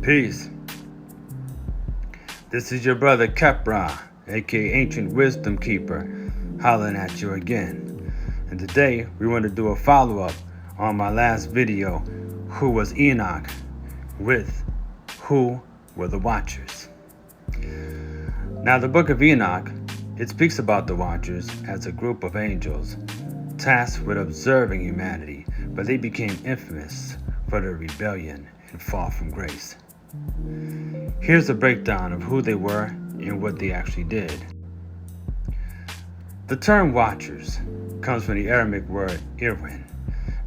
Peace. This is your brother Khepra, aka Ancient Wisdom Keeper, hollering at you again. And today we want to do a follow-up on my last video, Who was Enoch, with Who were the Watchers. Now the book of Enoch, it speaks about the Watchers as a group of angels tasked with observing humanity, but they became infamous for their rebellion and fall from grace. Here's a breakdown of who they were and what they actually did. The term watchers comes from the Aramaic word irwin,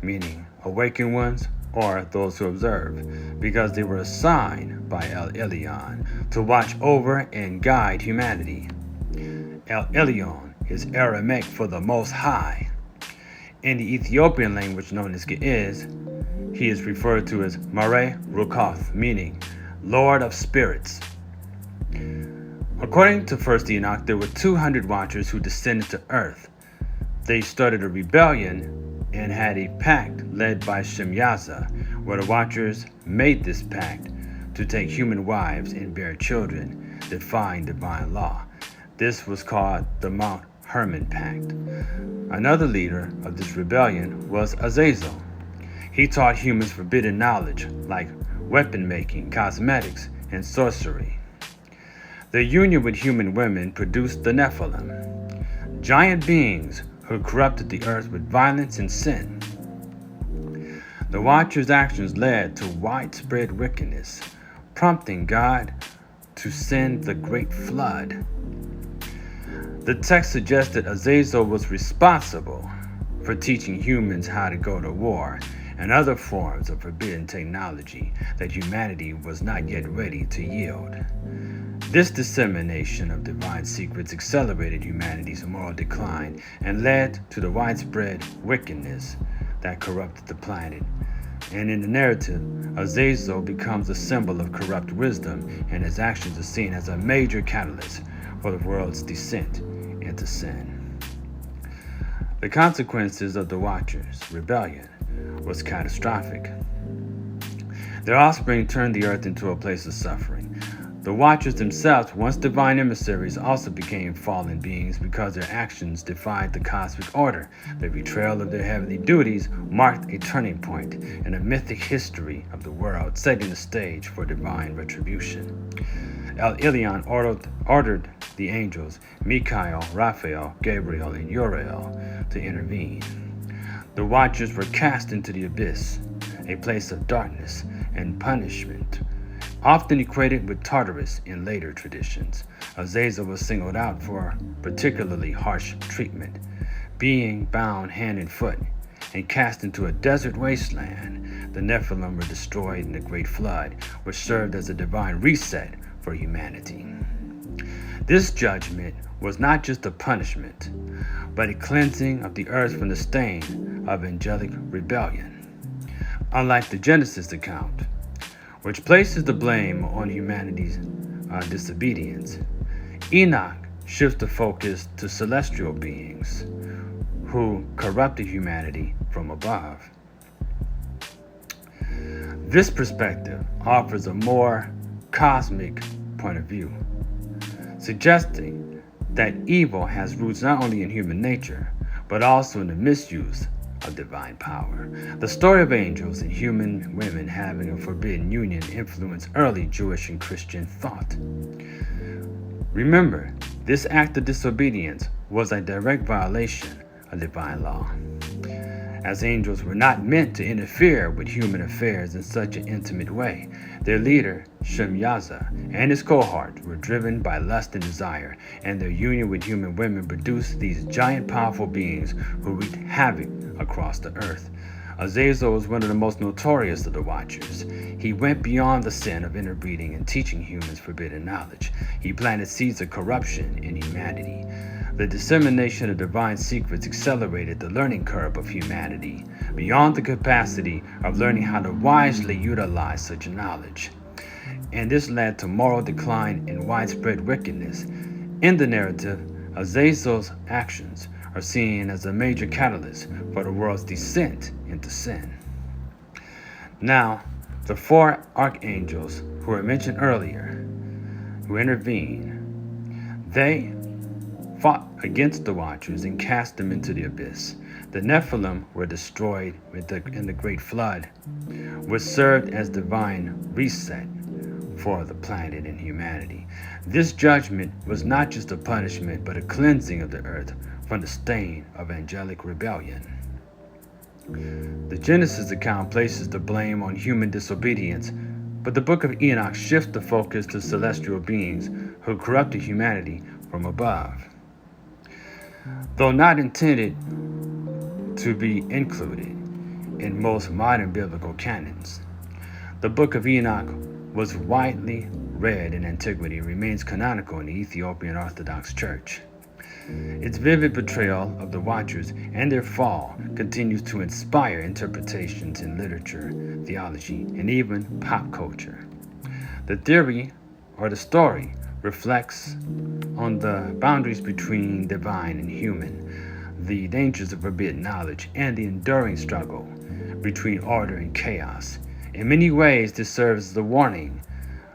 meaning awakened ones or those who observe, because they were assigned by El Elyon to watch over and guide humanity. El Elyon is Aramaic for the Most High. In the Ethiopian language known as Ge'ez, he is referred to as Mare Rukoth, meaning Lord of Spirits. According to 1 Enoch, there were 200 watchers who descended to earth. They started a rebellion and had a pact led by Shemyaza, where the watchers made this pact to take human wives and bear children, defying divine law. This was called the Mount Hermon Pact. Another leader of this rebellion was Azazel. He taught humans forbidden knowledge like weapon making, cosmetics, and sorcery. Their union with human women produced the Nephilim, giant beings who corrupted the earth with violence and sin. The Watchers' actions led to widespread wickedness, prompting God to send the Great Flood. The text suggests that Azazel was responsible for teaching humans how to go to war and other forms of forbidden technology that humanity was not yet ready to yield. This dissemination of divine secrets accelerated humanity's moral decline and led to the widespread wickedness that corrupted the planet. And in the narrative, Azazel becomes a symbol of corrupt wisdom, and his actions are seen as a major catalyst for the world's descent into sin. The consequences of the Watchers' rebellion was catastrophic. Their offspring turned the earth into a place of suffering. The Watchers themselves, once divine emissaries, also became fallen beings because their actions defied the cosmic order. The betrayal of their heavenly duties marked a turning point in the mythic history of the world, setting the stage for divine retribution. El Elyon ordered the angels Michael, Raphael, Gabriel, and Uriel to intervene. The Watchers were cast into the abyss, a place of darkness and punishment, often equated with Tartarus in later traditions. Azazel was singled out for particularly harsh treatment, being bound hand and foot and cast into a desert wasteland. The Nephilim were destroyed in the Great Flood, which served as a divine reset for humanity. This judgment was not just a punishment, but a cleansing of the earth from the stain of angelic rebellion. Unlike the Genesis account, which places the blame on humanity's disobedience, Enoch shifts the focus to celestial beings who corrupted humanity from above. This perspective offers a more cosmic point of view, suggesting that evil has roots not only in human nature, but also in the misuse of divine power. The story of angels and human women having a forbidden union influenced early Jewish and Christian thought. Remember, this act of disobedience was a direct violation of divine law, as angels were not meant to interfere with human affairs in such an intimate way. Their leader, Shemyaza, and his cohort were driven by lust and desire, and their union with human women produced these giant powerful beings who wreaked havoc across the earth. Azazel was one of the most notorious of the Watchers. He went beyond the sin of interbreeding and teaching humans forbidden knowledge. He planted seeds of corruption in humanity. The dissemination of divine secrets accelerated the learning curve of humanity, beyond the capacity of learning how to wisely utilize such knowledge. And this led to moral decline and widespread wickedness. In the narrative, Azazel's actions are seen as a major catalyst for the world's descent into sin. Now, the four archangels who were mentioned earlier, who intervened. They fought against the Watchers and cast them into the abyss. The Nephilim were destroyed in the Great Flood, which served as divine reset for the planet and humanity. This judgment was not just a punishment, but a cleansing of the earth from the stain of angelic rebellion. The Genesis account places the blame on human disobedience, but the book of Enoch shifts the focus to celestial beings who corrupted humanity from above. Though not intended to be included in most modern biblical canons, the book of Enoch was widely read in antiquity and remains canonical in the Ethiopian Orthodox Church. Its vivid portrayal of the Watchers and their fall continues to inspire interpretations in literature, theology, and even pop culture. The theory, or the story, reflects on the boundaries between divine and human, the dangers of forbidden knowledge, and the enduring struggle between order and chaos. In many ways, this serves as a warning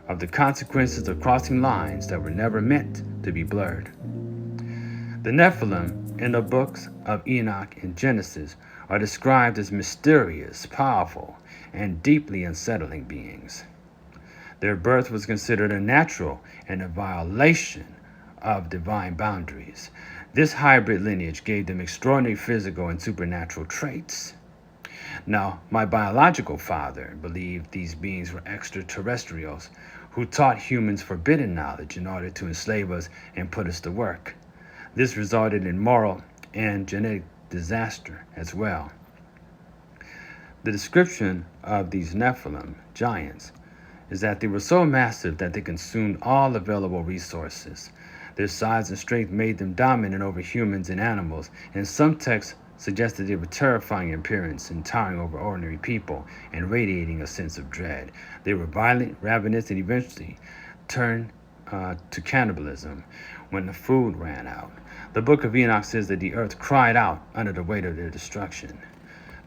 of the consequences of crossing lines that were never meant to be blurred. The Nephilim in the books of Enoch and Genesis are described as mysterious, powerful, and deeply unsettling beings. Their birth was considered unnatural and a violation of divine boundaries. This hybrid lineage gave them extraordinary physical and supernatural traits. Now, my biological father believed these beings were extraterrestrials who taught humans forbidden knowledge in order to enslave us and put us to work. This resulted in moral and genetic disaster as well. The description of these Nephilim giants is that they were so massive that they consumed all available resources. Their size and strength made them dominant over humans and animals, and some texts suggested they were terrifying in appearance and towering over ordinary people and radiating a sense of dread. They were violent, ravenous, and eventually turned to cannibalism when the food ran out. The book of Enoch says that the earth cried out under the weight of their destruction.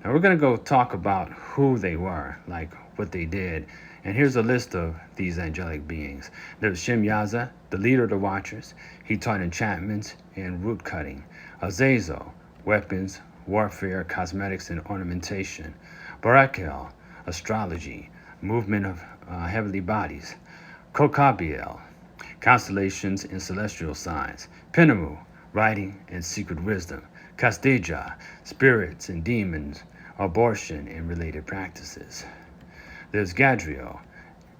Now we're going to go talk about who they were, like what they did. And here's a list of these angelic beings. There was Shemyaza, the leader of the Watchers. He taught enchantments and root cutting. Azazel, weapons, warfare, cosmetics, and ornamentation. Barakel, astrology, movement of heavenly bodies. Kokabiel, constellations and celestial signs. Penamu, writing and secret wisdom. Kastija, spirits and demons, abortion and related practices. There's Gadriel.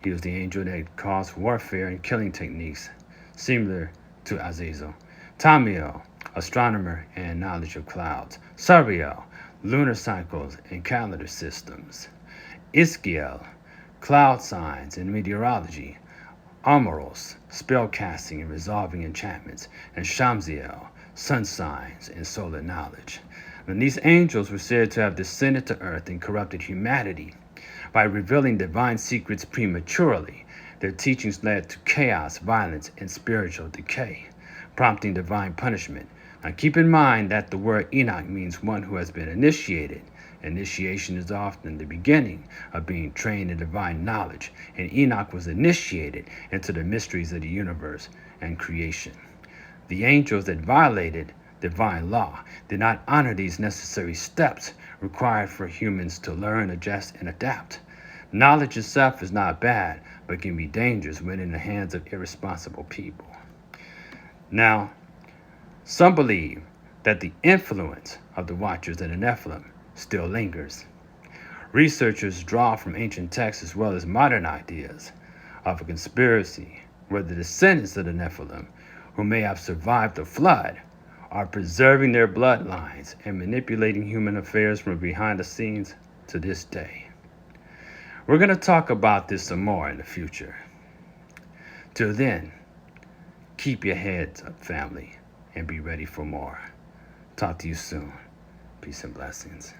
He was the angel that caused warfare and killing techniques similar to Azazel. Tamiel, astronomer and knowledge of clouds. Sariel, lunar cycles and calendar systems. Iskiel, cloud signs and meteorology. Amoros, spellcasting and resolving enchantments. And Shamziel, sun signs and solar knowledge. And these angels were said to have descended to earth and corrupted humanity by revealing divine secrets prematurely. Their teachings led to chaos, violence, and spiritual decay, prompting divine punishment. Now keep in mind that the word Enoch means one who has been initiated. Initiation is often the beginning of being trained in divine knowledge, and Enoch was initiated into the mysteries of the universe and creation. The angels that violated divine law did not honor these necessary steps required for humans to learn, adjust, and adapt. Knowledge itself is not bad, but can be dangerous when in the hands of irresponsible people. Now, some believe that the influence of the Watchers and the Nephilim still lingers. Researchers draw from ancient texts as well as modern ideas of a conspiracy where the descendants of the Nephilim, who may have survived the flood, are preserving their bloodlines and manipulating human affairs from behind the scenes to this day. We're going to talk about this some more in the future. Till then, keep your heads up, family, and be ready for more. Talk to you soon. Peace and blessings.